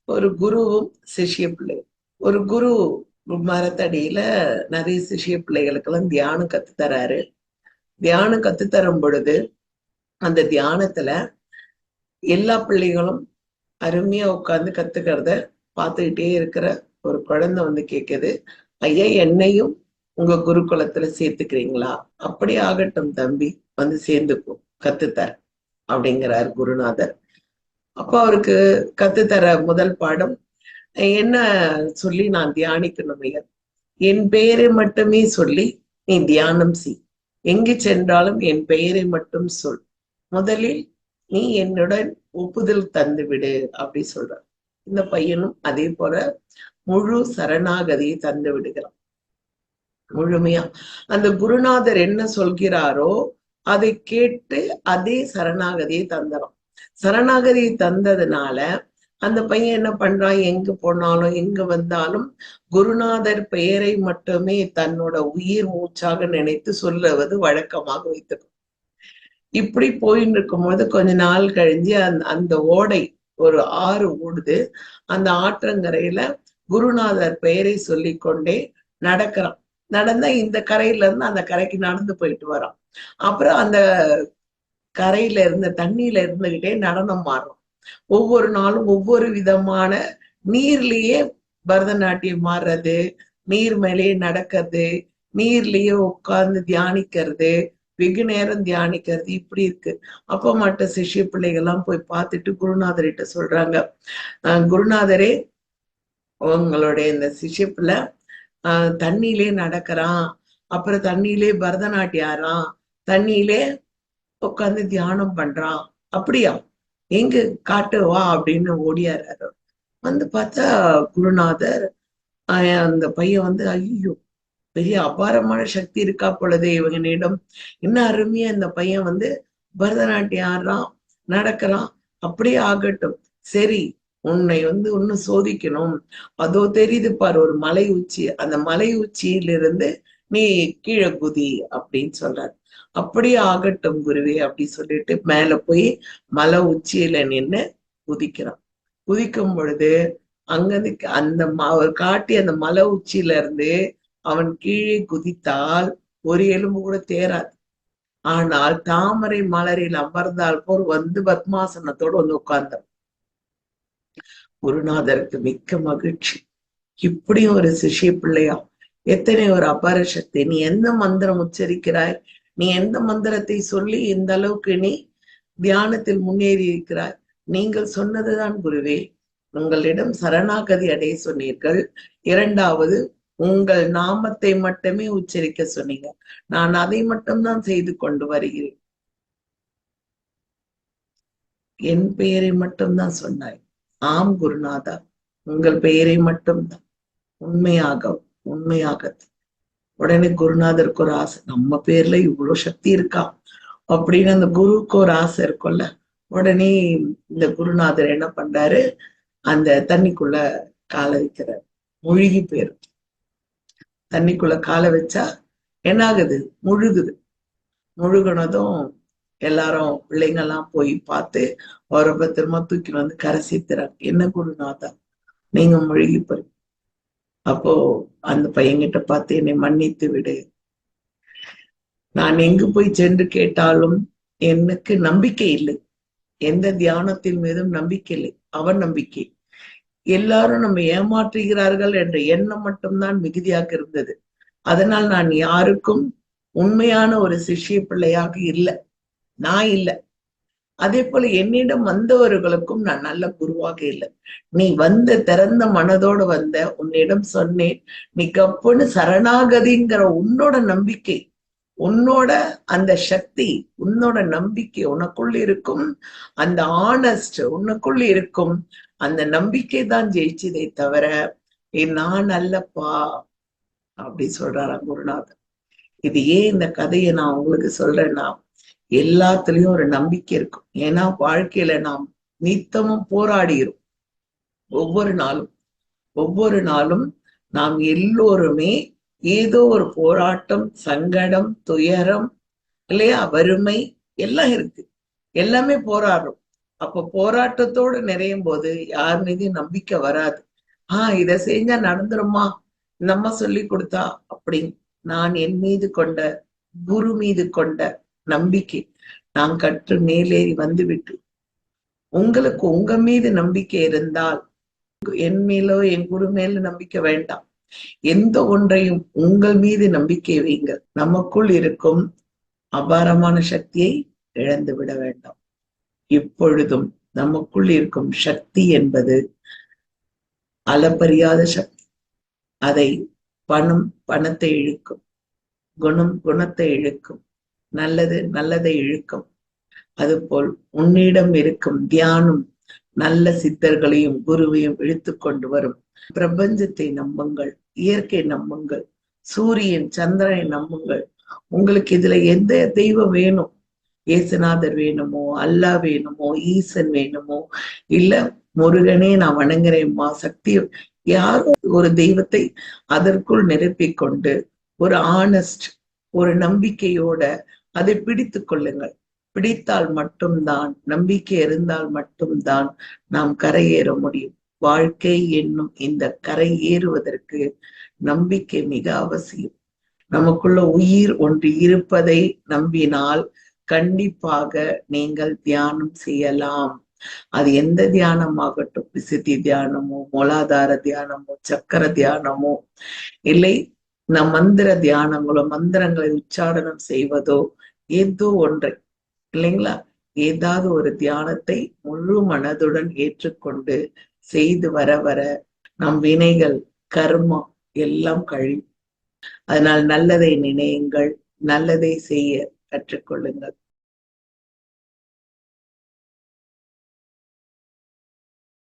ஒரு குருவும் சிஷ்ய பிள்ளை. ஒரு குரு மரத்தடியில நிறைய சிஷ்ய பிள்ளைகளுக்கெல்லாம் தியானம் கத்து தராரு. தியானம் கத்து தரும் பொழுது அந்த தியானத்துல எல்லா பிள்ளைகளும் அருமையா உட்கார்ந்து கத்துக்கிறத பார்த்துக்கிட்டே இருக்கிற ஒரு குழந்தை வந்து கேக்குது, ஐயா என்னையும் உங்க குருகுலத்துல சேர்த்துக்கிறீங்களா? அப்படி ஆகட்டும் தம்பி, வந்து சேர்ந்துக்கும், கத்துத்தர அப்படிங்கிறார் குருநாதர். அப்ப அவருக்கு கத்துத்தர முதல் பாடம் என்ன சொல்லி நான் தியானிக்கணும் ஐயா? என் பெயரை மட்டுமே சொல்லி நீ தியானம் செய். எங்கு சென்றாலும் என் பெயரை மட்டும் சொல். முதலில் நீ என்னுடன் ஒப்புதல் தந்து விடு அப்படி சொல்ற. இந்த பையனும் அதே போல முழு சரணாகதியை தந்து விடுகிறான். முழுமையா அந்த குருநாதர் என்ன சொல்கிறாரோ அதை கேட்டு அதே சரணாகதியை தந்துடும். சரணாகதியை தந்ததுனால அந்த பையன் என்ன பண்றான், எங்க போனாலும் எங்க வந்தாலும் குருநாதர் பெயரை மட்டுமே தன்னோட உயிர் மூச்சாக நினைத்து சொல்லுவது வழக்கமாக வைத்துக்கும். இப்படி போயின்னு இருக்கும்போது கொஞ்ச நாள் கழிஞ்சு அந்த ஓடை ஒரு ஆறு ஓடுது. அந்த ஆற்றங்கரையில குருநாதர் பெயரை சொல்லிக்கொண்டே நடக்கிறான். நடந்தா இந்த கரையில இருந்து அந்த கரைக்கு நடந்து போயிட்டு வரான். அப்புறம் அந்த கரையில இருந்த தண்ணியில இருந்துகிட்டே நடனம் மாறும். ஒவ்வொரு நாளும் ஒவ்வொரு விதமான நீர்லயே பரதநாட்டியம் மாறுறது, நீர் மேலேயே நடக்கிறது, நீர்லயே உட்கார்ந்து தியானிக்கிறது, வெகு நேரம் தியானிக்கிறது, இப்படி இருக்கு. அப்ப மட்டும் சிஷ்ய பிள்ளைகள் எல்லாம் போய் பார்த்துட்டு குருநாதர்கிட்ட சொல்றாங்க, குருநாதரே உங்களுடைய இந்த சிஷ்ய பிள்ளை தண்ணியிலே நடக்கிறான், அப்புறம் தண்ணியிலே பரதநாட்டியம் ஆடுறான், தண்ணியிலே உட்காந்து தியானம் பண்றான், அப்படியா? எங்க காட்டு வா அப்படின்னு ஓடியாரு. வந்து பார்த்தா குருநாதர் அந்த பையன் வந்து ஐயோ பெரிய அபாரமான சக்தி இருக்கா பொழுது இவங்கனிடம், இன்னும் அருமையா இந்த பையன் வந்து பரதநாட்டியம் ஆடுறான், நடக்கிறான், அப்படியே ஆகட்டும், சரி உன்னை வந்து இன்னும் சோதிக்கணும், அதோ தெரியுது பாரு ஒரு மலை உச்சி, அந்த மலை உச்சியிலிருந்து நீ கீழே குதி அப்படின்னு சொல்றாரு. அப்படியே ஆகட்டும் குருவே அப்படி சொல்லிட்டு மேல போய் மலை உச்சியில நின்று குதிக்கிறான். குதிக்கும் பொழுது அங்கிருந்து அந்த அவர் காட்டி அந்த மலை உச்சியில இருந்து அவன் கீழே குதித்தால் ஒரு எலும்பு கூட தேராது. ஆனால் தாமரை மலரில் அமர்ந்தால் போர் வந்து பத்மாசனத்தோடு வந்து உட்கார்ந்தான். குருநாதருக்கு மிக்க மகிழ்ச்சி. இப்படியும் ஒரு சிஷ்ய பிள்ளையா, எத்தனை ஒரு அபார சக்தி! நீ எந்த மந்திரம் உச்சரிக்கிறாய், நீ எந்த மந்திரத்தை சொல்லி இந்த அளவுக்கு நீ தியானத்தில் முன்னேறி இருக்கிறாய்? நீங்கள் சொன்னதுதான் குருவே, உங்களிடம் சரணாகதி அடைய சொன்னீர்கள். இரண்டாவது உங்கள் நாமத்தை மட்டுமே உச்சரிக்க சொன்னீங்க. நான் அதை மட்டும்தான் செய்து கொண்டு வருகிறேன். என் பெயரை மட்டும்தான் சொன்னாய். ஆம் குருநாதா, உங்கள் பெயரை மட்டும்தான். உண்மையாக உண்மையாக. உடனே குருநாதருக்கு ஒரு ஆசை, நம்ம பேர்ல இவ்வளவு சக்தி இருக்கா அப்படின்னு அந்த குருவுக்கு ஒரு ஆசை இருக்கும்ல. உடனே இந்த குருநாதர் என்ன பண்றாரு, அந்த தண்ணிக்குள்ள காலை வைக்கிறார். முழுகி போயிரும். தண்ணிக்குள்ள காலை வச்சா என்ன ஆகுது, முழுகுது. முழுகுனதும் எல்லாரும் பிள்ளைங்க எல்லாம் போய் பார்த்து அவரை பத்திரமா தூக்கி வந்து கரை சேர்த்துறாங்க. என்ன குருநாதா நீங்க முழுகி போய். அப்போ அந்த பையன்கிட்ட பார்த்து என்னை மன்னித்து விடு, நான் எங்கு போய் சென்று கேட்டாலும் எனக்கு நம்பிக்கை இல்லை, எந்த தியானத்தின் மீதும் நம்பிக்கை இல்லை, அவன் நம்பிக்கை. எல்லாரும் நம்ம ஏமாற்றுகிறார்கள் என்ற எண்ணம் மட்டும்தான் மிகுதியாக இருந்தது. அதனால் நான் யாருக்கும் உண்மையான ஒரு சிஷ்ய பிள்ளையாக இல்லை, நான் இல்லை. அதே போல என்னிடம் வந்தவர்களுக்கும் நான் நல்ல குருவாக இல்லை. நீ வந்த திறந்த மனதோடு வந்த, உன்னிடம் சொன்னேன், நீ கப்புன்னு சரணாகதிங்கிற உன்னோட நம்பிக்கை, உன்னோட அந்த சக்தி, உன்னோட நம்பிக்கை உனக்குள்ள இருக்கும், அந்த ஆனஸ்ட் உனக்குள்ள இருக்கும், அந்த நம்பிக்கை தான் ஜெயிச்சதை தவிர நான் அல்லப்பா அப்படி சொல்றாராம் குருநாதர். இது ஏன் இந்த கதையை நான் உங்களுக்கு சொல்றேன்னா, எல்லாத்துலயும் ஒரு நம்பிக்கை இருக்கும். ஏன்னா வாழ்க்கையில நாம் நித்தமும் போராடுகிறோம். ஒவ்வொரு நாளும் நாம் எல்லோருமே ஏதோ ஒரு போராட்டம், சங்கடம், துயரம் இல்லையா, வறுமை எல்லாம் இருக்கு. எல்லாமே போராடுறோம். அப்ப போராட்டத்தோடு நிறையும் போது யார் மீதும் நம்பிக்கை வராது. இத செஞ்சா நடந்துருமா, நம்ம சொல்லி கொடுத்தா அப்படி. நான் என் மீது கொண்ட, குரு மீது கொண்ட நம்பிக்கை, நான் கற்று மேலேறி வந்துவிட்டு, உங்களுக்கு உங்க மீது நம்பிக்கை இருந்தால், என் மேலோ என் குரு மேல நம்பிக்கை வேண்டாம், எந்த ஒன்றையும் உங்கள் மீது நம்பிக்கை வைங்கள். நமக்குள் இருக்கும் அபாரமான சக்தியை இழந்து விட வேண்டாம். இப்பொழுதும் நமக்குள் இருக்கும் சக்தி என்பது அளப்பரியாத சக்தி. அதை பணம் பணத்தை இழுக்கும், குணம் குணத்தை இழுக்கும், நல்லது நல்லதை இழுக்கும். அதுபோல் உன்னிடம் இருக்கும் தியானம் நல்ல சித்தர்களையும் குருவையும் இழுத்து கொண்டு வரும். பிரபஞ்சத்தை நம்புங்கள், இயற்கை நம்புங்கள், சூரியன் சந்திரனை நம்புங்கள். உங்களுக்கு இதுல எந்த தெய்வம் வேணும், ஏசுநாதர் வேணுமோ, அல்லா வேணுமோ, ஈசன் வேணுமோ, இல்ல முருகனே நான் வணங்குறேன்மா, சக்தி, யாரோ ஒரு தெய்வத்தை அதற்குள் நிரப்பிக் கொண்டு ஒரு ஆனஸ்ட், ஒரு நம்பிக்கையோட அதை பிடித்து கொள்ளுங்கள். பிடித்தால் மட்டும்தான், நம்பிக்கை இருந்தால் மட்டும்தான் நாம் கரையேற முடியும். வாழ்க்கை என்னும் இந்த கரை ஏறுவதற்கு நம்பிக்கை மிக அவசியம். நமக்குள்ள உயிர் ஒன்று இருப்பதை நம்பினால் கண்டிப்பாக நீங்கள் தியானம் செய்யலாம். அது எந்த தியானமாகட்டும், விசுத்தி தியானமோ, மூலாதார தியானமோ, சக்கர தியானமோ, இல்லை நம் மந்திர தியானங்களோ, மந்திரங்களை உச்சாரணம் செய்வதோ, ஏதோ ஒன்றை, இல்லைங்களா, ஏதாவது ஒரு தியானத்தை முழு மனதுடன் ஏற்றுக்கொண்டு செய்து வர வர நம் வினைகள், கர்மம் எல்லாம் கழியும். அதனால் நல்லதை நினையுங்கள், நல்லதை செய்ய கற்றுக்கொள்ளுங்கள்.